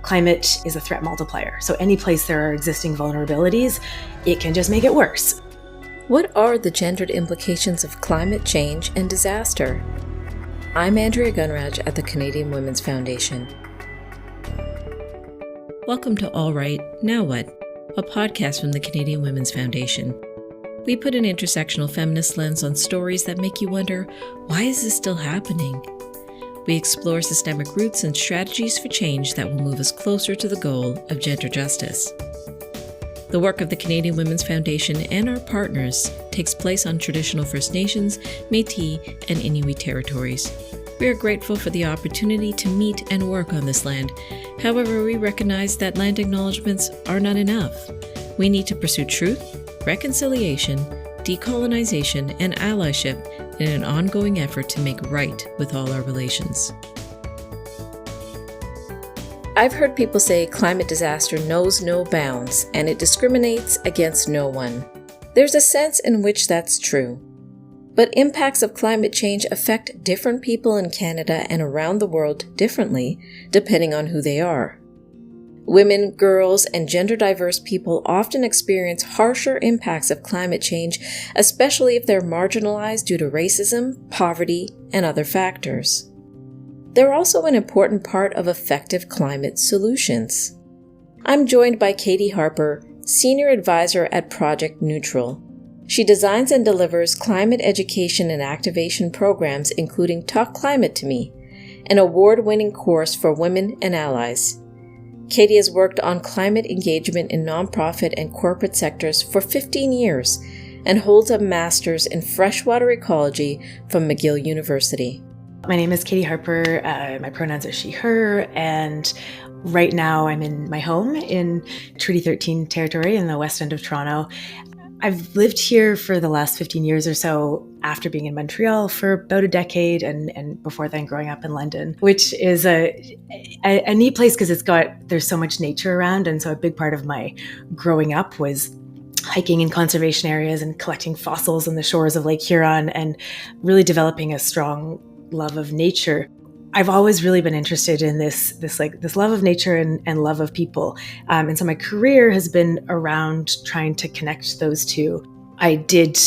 Climate is a threat multiplier. So any place there are existing vulnerabilities, it can just make it worse. What are the gendered implications of climate change and disaster? I'm Andrea Gunraj at the Canadian Women's Foundation. Welcome to All Right, Now What? A podcast from the Canadian Women's Foundation. We put an intersectional feminist lens on stories that make you wonder, why is this still happening? We explore systemic roots and strategies for change that will move us closer to the goal of gender justice. The work of the Canadian Women's Foundation and our partners takes place on traditional First Nations, Métis, and Inuit territories. We are grateful for the opportunity to meet and work on this land. However, we recognize that land acknowledgements are not enough. We need to pursue truth, reconciliation, decolonization, and allyship in an ongoing effort to make right with all our relations. I've heard people say climate disaster knows no bounds and it discriminates against no one. There's a sense in which that's true. But impacts of climate change affect different people in Canada and around the world differently, depending on who they are. Women, girls, and gender-diverse people often experience harsher impacts of climate change, especially if they're marginalized due to racism, poverty, and other factors. They're also an important part of effective climate solutions. I'm joined by Katie Harper, Senior Advisor at Project Neutral. She designs and delivers climate education and activation programs, including Talk Climate to Me, an award-winning course for women and allies. Katie has worked on climate engagement in nonprofit and corporate sectors for 15 years and holds a master's in freshwater ecology from McGill University. My name is Katie Harper. My pronouns are she, her, and right now I'm in my home in Treaty 13 territory in the west end of Toronto. I've lived here for the last 15 years or so after being in Montreal for about a decade and before then growing up in London, which is a neat place because there's so much nature around. And so a big part of my growing up was hiking in conservation areas and collecting fossils on the shores of Lake Huron and really developing a strong love of nature. I've always really been interested in this love of nature and love of people. And so my career has been around trying to connect those two. I did,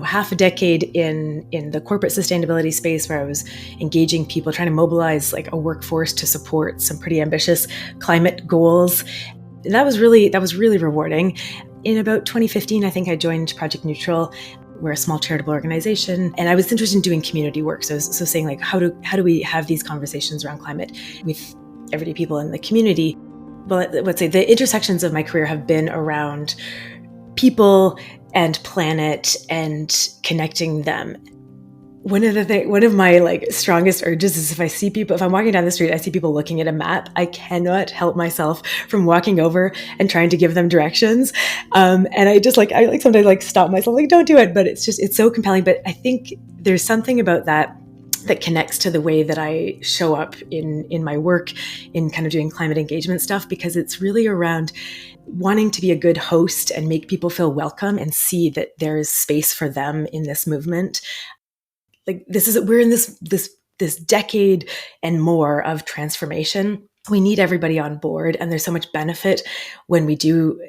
half a decade in the corporate sustainability space where I was engaging people, trying to mobilize like a workforce to support some pretty ambitious climate goals. And that was really rewarding. In about 2015, I think I joined Project Neutral. We're a small charitable organization, and I was interested in doing community work. So saying like, how do we have these conversations around climate with everyday people in the community? Well, let's say the intersections of my career have been around people and planet and connecting them. One of my strongest urges is if I'm walking down the street, I see people looking at a map, I cannot help myself from walking over and trying to give them directions. And I sometimes stop myself, don't do it. But it's so compelling. But I think there's something about that connects to the way that I show up in my work in kind of doing climate engagement stuff, because it's really around wanting to be a good host and make people feel welcome and see that there is space for them in this movement. We're in this decade and more of transformation. We need everybody on board, and there's so much benefit when we do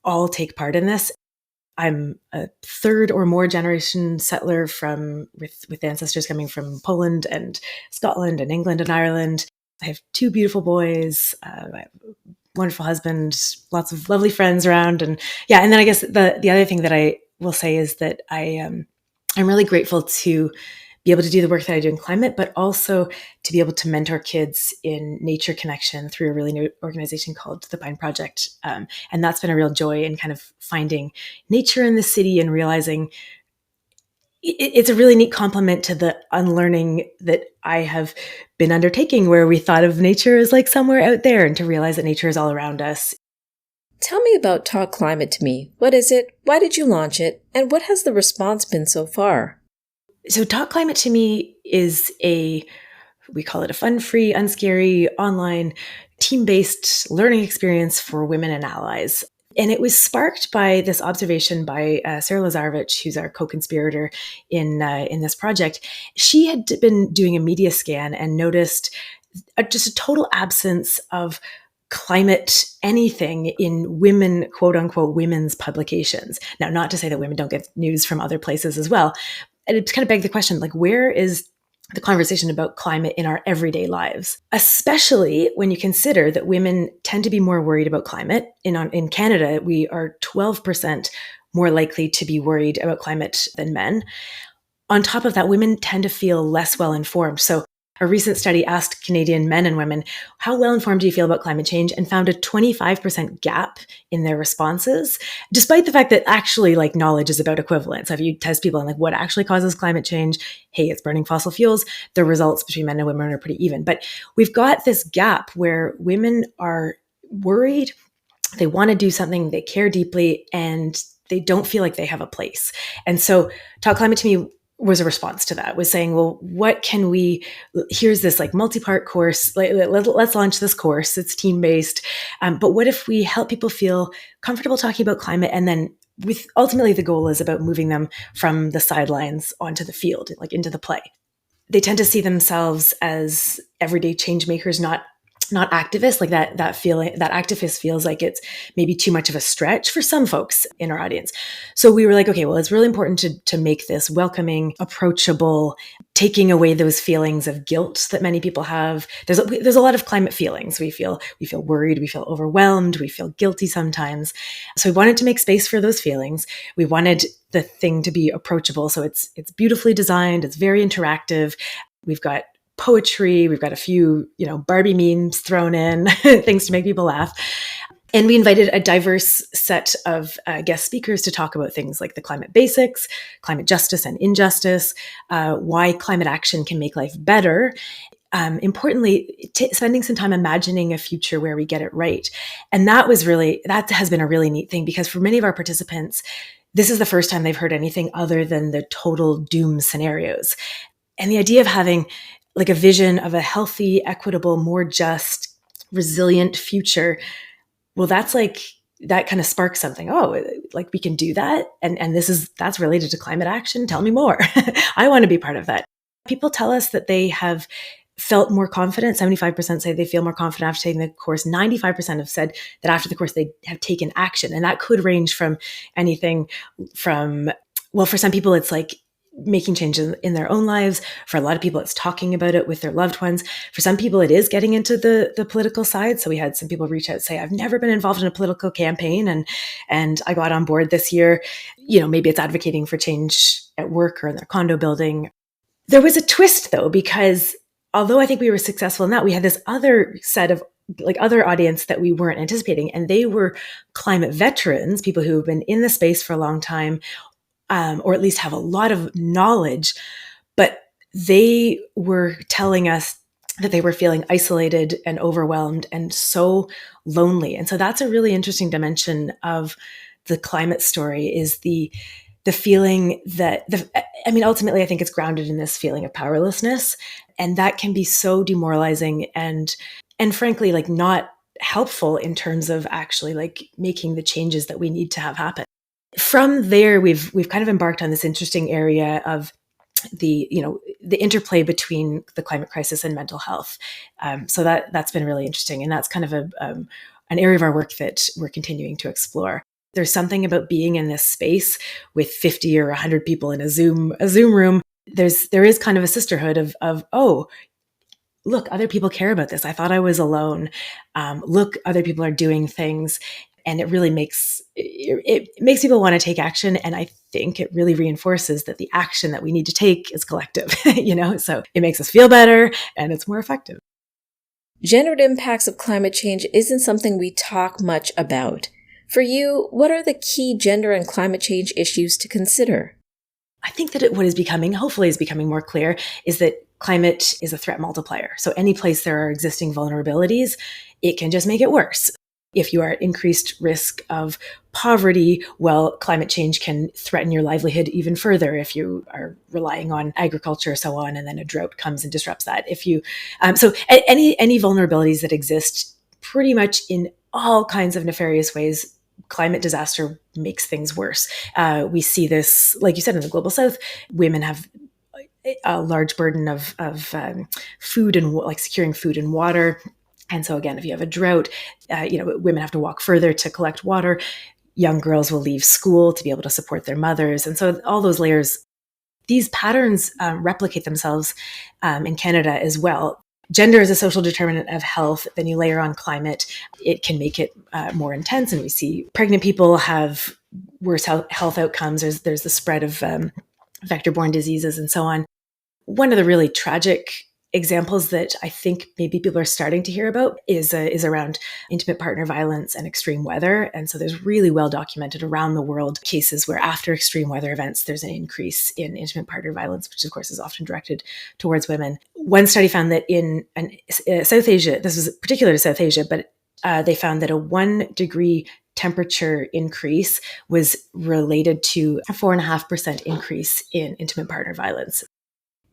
all take part in this. I'm a third or more generation settler with ancestors coming from Poland and Scotland and England and Ireland. I have two beautiful boys, I have a wonderful husband, lots of lovely friends around, and then I guess the other thing that I will say is that I'm really grateful to be able to do the work that I do in climate, but also to be able to mentor kids in nature connection through a really new organization called the Pine Project. And that's been a real joy in kind of finding nature in the city and realizing it's a really neat complement to the unlearning that I have been undertaking, where we thought of nature as like somewhere out there, and to realize that nature is all around us. Tell me about Talk Climate to Me. What is it? Why did you launch it? And what has the response been so far? So Talk Climate to Me is we call it a fun-free, unscary, online, team-based learning experience for women and allies. And it was sparked by this observation by Sarah Lazarevich, who's our co-conspirator in this project. She had been doing a media scan and noticed just a total absence of climate anything in women, quote unquote, women's publications. Now, not to say that women don't get news from other places as well. And it kind of begs the question, like, where is the conversation about climate in our everyday lives, especially when you consider that women tend to be more worried about climate. In Canada, we are 12% more likely to be worried about climate than men. On top of that, women tend to feel less well informed. So a recent study asked Canadian men and women, how well informed do you feel about climate change? And found a 25% gap in their responses, despite the fact that actually like knowledge is about equivalence. So if you test people on like what actually causes climate change, hey, it's burning fossil fuels, the results between men and women are pretty even. But we've got this gap where women are worried, they want to do something, they care deeply, and they don't feel like they have a place. And so Talk Climate to me was a response to that, was saying, well, what can we, here's this like multi-part course, let's launch this course, it's team-based. But what if we help people feel comfortable talking about climate, and then with ultimately the goal is about moving them from the sidelines onto the field, like into the play. They tend to see themselves as everyday change makers, not activists. Like that feeling, that activist feels like it's maybe too much of a stretch for some folks in our audience. So we were like, okay, well, it's really important to make this welcoming, approachable, taking away those feelings of guilt that many people have. There's a lot of climate feelings. We feel worried, we feel overwhelmed, we feel guilty sometimes. So we wanted to make space for those feelings. We wanted the thing to be approachable. So it's beautifully designed. It's very interactive. We've got poetry. We've got a few, Barbie memes thrown in, things to make people laugh. And we invited a diverse set of guest speakers to talk about things like the climate basics, climate justice and injustice, why climate action can make life better. Importantly, spending some time imagining a future where we get it right. And that has been a really neat thing, because for many of our participants, this is the first time they've heard anything other than the total doom scenarios. And the idea of having like a vision of a healthy, equitable, more just, resilient future, well, that kind of sparks something. Oh, like we can do that. And that's related to climate action. Tell me more. I want to be part of that. People tell us that they have felt more confident. 75% say they feel more confident after taking the course. 95% have said that after the course, they have taken action. And that could range from anything from, well, for some people, it's like making changes in their own lives. For a lot of people, it's talking about it with their loved ones. For some people, it is getting into the political side. So we had some people reach out and say, I've never been involved in a political campaign, and I got on board this year. Maybe it's advocating for change at work or in their condo building. There was a twist though, because although I think we were successful in that, we had this other set of other audience that we weren't anticipating. And they were climate veterans, people who have been in the space for a long time, or at least have a lot of knowledge, but they were telling us that they were feeling isolated and overwhelmed and so lonely. And so that's a really interesting dimension of the climate story, is the feeling that, ultimately I think it's grounded in this feeling of powerlessness. And that can be so demoralizing and frankly, not helpful in terms of actually making the changes that we need to have happen. From there, we've kind of embarked on this interesting area of the interplay between the climate crisis and mental health. So that's been really interesting, and that's kind of an area of our work that we're continuing to explore. There's something about being in this space with 50 or 100 people in a Zoom room. There is kind of a sisterhood of oh, look, other people care about this. I thought I was alone. Look, other people are doing things. And it really makes people want to take action. And I think it really reinforces that the action that we need to take is collective, so it makes us feel better and it's more effective. Gendered impacts of climate change isn't something we talk much about. For you, what are the key gender and climate change issues to consider? I think that hopefully is becoming more clear, is that climate is a threat multiplier. So any place there are existing vulnerabilities, it can just make it worse. If you are at increased risk of poverty, well, climate change can threaten your livelihood even further if you are relying on agriculture, so on, and then a drought comes and disrupts that. So any vulnerabilities that exist pretty much in all kinds of nefarious ways, climate disaster makes things worse. We see this, like you said, in the global south. Women have a large burden of food and securing food and water. And so again, if you have a drought, women have to walk further to collect water. Young girls will leave school to be able to support their mothers. And so all those layers, these patterns replicate themselves in Canada as well. Gender is a social determinant of health. Then you layer on climate, it can make it more intense. And we see pregnant people have worse health outcomes. There's the spread of vector-borne diseases and so on. One of the really tragic examples that I think maybe people are starting to hear about is around intimate partner violence and extreme weather. And so there's really well documented around the world cases where after extreme weather events, there's an increase in intimate partner violence, which of course is often directed towards women. One study found that in South Asia, this was particular to South Asia, but they found that a 1 degree temperature increase was related to a 4.5% increase in intimate partner violence.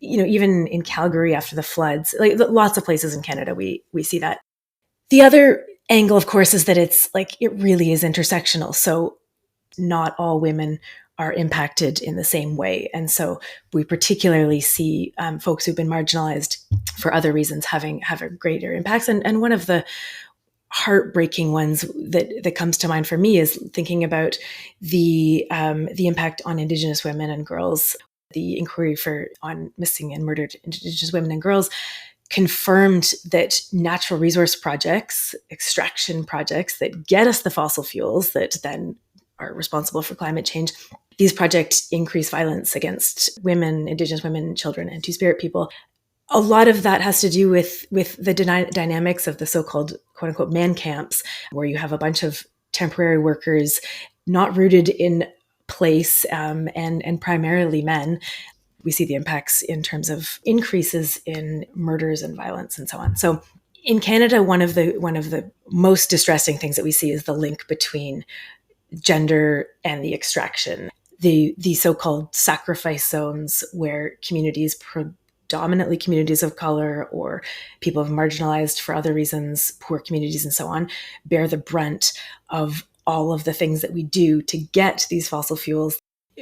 Even in Calgary after the floods, like lots of places in Canada, we see that. The other angle, of course, is that it really is intersectional. So not all women are impacted in the same way. And so we particularly see folks who've been marginalized for other reasons having greater impacts. And one of the heartbreaking ones that comes to mind for me is thinking about the impact on Indigenous women and girls. The inquiry on missing and murdered Indigenous women and girls confirmed that natural resource projects, extraction projects that get us the fossil fuels that then are responsible for climate change, these projects increase violence against women, Indigenous women, children, and Two-Spirit people. A lot of that has to do with the dynamics of the so-called quote-unquote man camps, where you have a bunch of temporary workers not rooted in place and primarily men. We see the impacts in terms of increases in murders and violence and so on. So in Canada, one of the most distressing things that we see is the link between gender and the extraction. The so-called sacrifice zones, where communities, predominantly communities of color or people have marginalized for other reasons, poor communities and so on, bear the brunt of all of the things that we do to get these fossil fuels.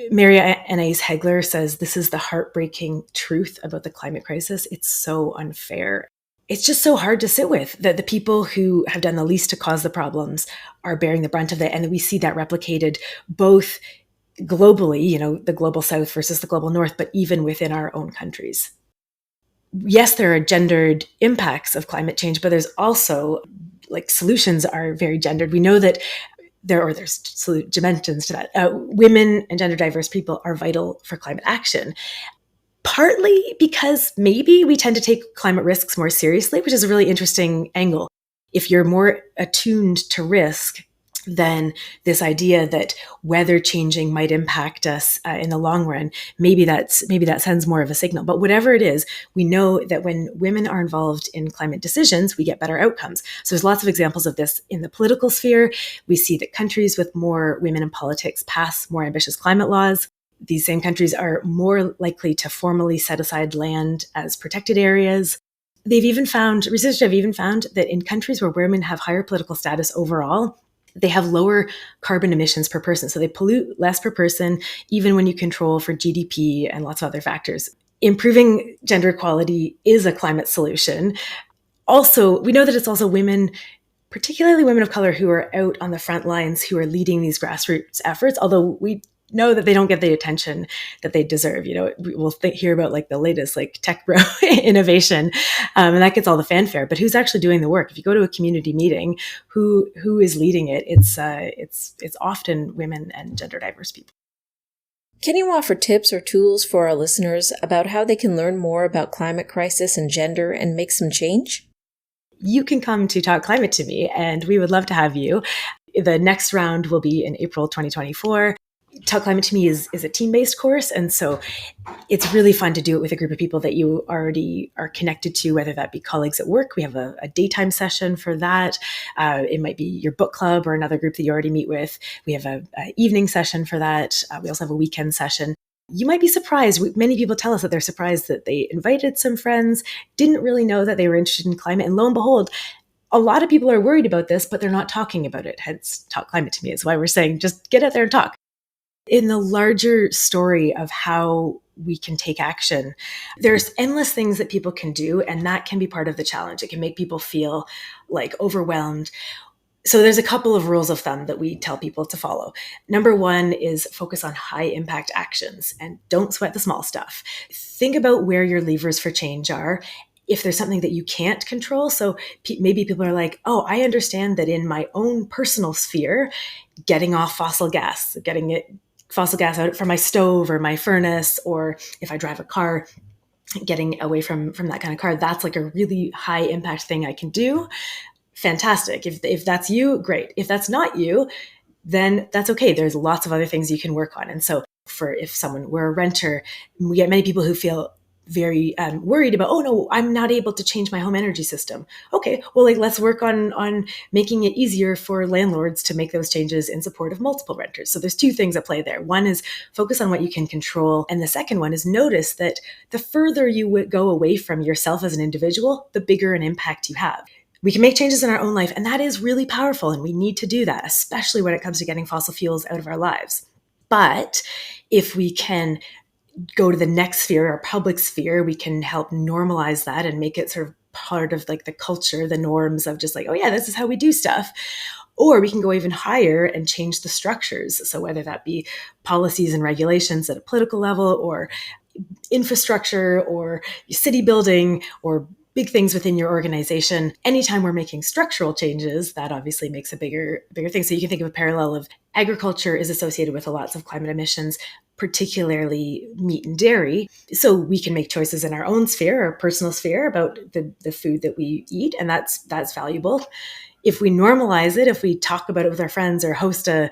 Mary Anais Hegler says this is the heartbreaking truth about the climate crisis. It's so unfair. It's just so hard to sit with, that the people who have done the least to cause the problems are bearing the brunt of it. And we see that replicated both globally, the global south versus the global north, but even within our own countries. Yes, there are gendered impacts of climate change, but there's also solutions are very gendered. We know that there's dimensions to that. Women and gender diverse people are vital for climate action, partly because maybe we tend to take climate risks more seriously, which is a really interesting angle. If you're more attuned to risk, then this idea that weather changing might impact us in the long run, maybe that sends more of a signal. But whatever it is, we know that when women are involved in climate decisions, we get better outcomes. So there's lots of examples of this in the political sphere. We see that countries with more women in politics pass more ambitious climate laws. These same countries are more likely to formally set aside land as protected areas. Researchers have even found that in countries where women have higher political status overall, they have lower carbon emissions per person. So they pollute less per person, even when you control for GDP and lots of other factors. Improving gender equality is a climate solution. Also, we know that it's also women, particularly women of color, who are out on the front lines, who are leading these grassroots efforts, although we know that they don't get the attention that they deserve. We'll hear about the latest tech bro innovation, and that gets all the fanfare. But who's actually doing the work? If you go to a community meeting, who is leading it? It's often women and gender diverse people. Can you offer tips or tools for our listeners about how they can learn more about climate crisis and gender and make some change? You can come to Talk Climate to me, and we would love to have you. The next round will be in April 2024. Talk Climate to Me is a team-based course, and so it's really fun to do it with a group of people that you already are connected to, whether that be colleagues at work. We have a daytime session for that. It might be your book club or another group that you already meet with. We have an evening session for that. We also have a weekend session. You might be surprised. Many people tell us that they're surprised that they invited some friends, didn't really know that they were interested in climate, and lo and behold, a lot of people are worried about this, but they're not talking about it. Hence, Talk Climate to Me is why we're saying just get out there and talk. In the larger story of how we can take action. There's endless things that people can do, and that can be part of the challenge. It can make people feel like overwhelmed. So there's a couple of rules of thumb that we tell people to follow. Number one is focus on high impact actions and don't sweat the small stuff. Think about where your levers for change are. If there's something that you can't control, so maybe people are like, oh, I understand that in my own personal sphere, getting off fossil gas out from my stove or my furnace, or if I drive a car, getting away from that kind of car, that's like a really high impact thing I can do. Fantastic. If that's you, great. If that's not you, then that's okay. There's lots of other things you can work on. And so if someone were a renter, we get many people who feel very worried about, oh no, I'm not able to change my home energy system. Okay, well, let's work on making it easier for landlords to make those changes in support of multiple renters. So there's two things at play there. One is focus on what you can control. And the second one is notice that the further you would go away from yourself as an individual, the bigger an impact you have. We can make changes in our own life, and that is really powerful, and we need to do that, especially when it comes to getting fossil fuels out of our lives. But if we can go to the next sphere, our public sphere, we can help normalize that and make it sort of part of like the culture, the norms of just like, oh yeah, this is how we do stuff. Or we can go even higher and change the structures. So whether that be policies and regulations at a political level, or infrastructure, or city building, or big things within your organization. Anytime we're making structural changes, that obviously makes a bigger thing. So you can think of a parallel of agriculture is associated with lots of climate emissions, particularly meat and dairy. So we can make choices in our own sphere, our personal sphere, about the food that we eat, and that's valuable. If we normalize it, if we talk about it with our friends or host a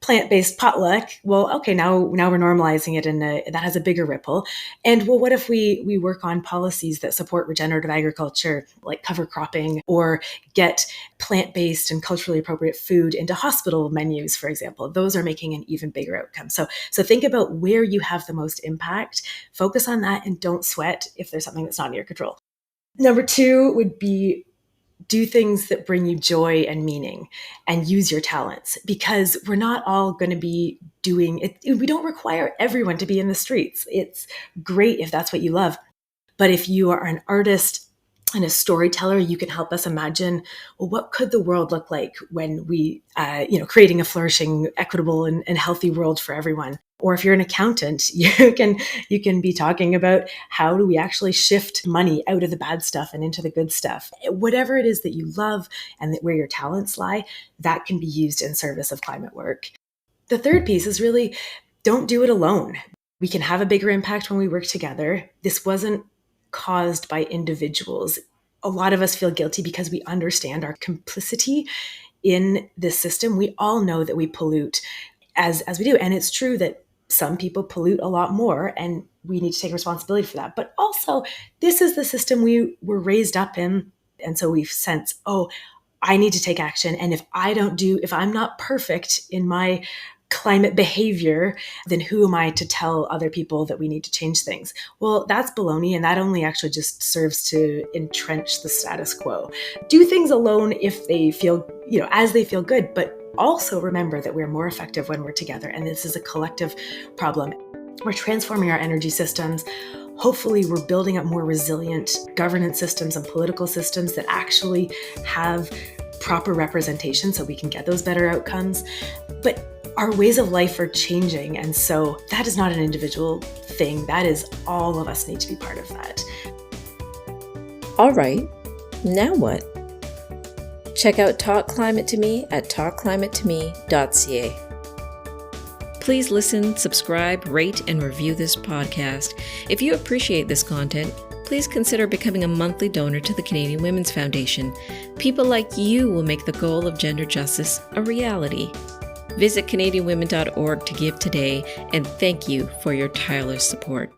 plant-based potluck, well, okay, now we're normalizing it, and that has a bigger ripple. And well, what if we work on policies that support regenerative agriculture, like cover cropping, or get plant-based and culturally appropriate food into hospital menus, for example? Those are making an even bigger outcome. So think about where you have the most impact, focus on that, and don't sweat if there's something that's not in your control. Number two would be do things that bring you joy and meaning, and use your talents, because we're not all going to be doing it. We don't require everyone to be in the streets. It's great if that's what you love. But if you are an artist and a storyteller, you can help us imagine, well, what could the world look like when we, creating a flourishing, equitable, and healthy world for everyone. Or if you're an accountant, you can be talking about how do we actually shift money out of the bad stuff and into the good stuff. Whatever it is that you love and where your talents lie, that can be used in service of climate work. The third piece is really don't do it alone. We can have a bigger impact when we work together. This wasn't caused by individuals. A lot of us feel guilty because we understand our complicity in this system. We all know that we pollute as we do. And it's true that some people pollute a lot more, and we need to take responsibility for that. But also, this is the system we were raised up in. And so we sense, oh, I need to take action. And if I'm not perfect in my climate behavior, then who am I to tell other people that we need to change things? Well, that's baloney, and that only actually just serves to entrench the status quo. Do things alone if they feel, as they feel good, but also remember that we're more effective when we're together, and this is a collective problem. We're transforming our energy systems. Hopefully, we're building up more resilient governance systems and political systems that actually have proper representation so we can get those better outcomes. But our ways of life are changing, and so that is not an individual thing. That is all of us need to be part of that. All right, now what? Check out Talk Climate to Me at talkclimatetome.ca. Please listen, subscribe, rate, and review this podcast. If you appreciate this content, please consider becoming a monthly donor to the Canadian Women's Foundation. People like you will make the goal of gender justice a reality. Visit CanadianWomen.org to give today, and thank you for your tireless support.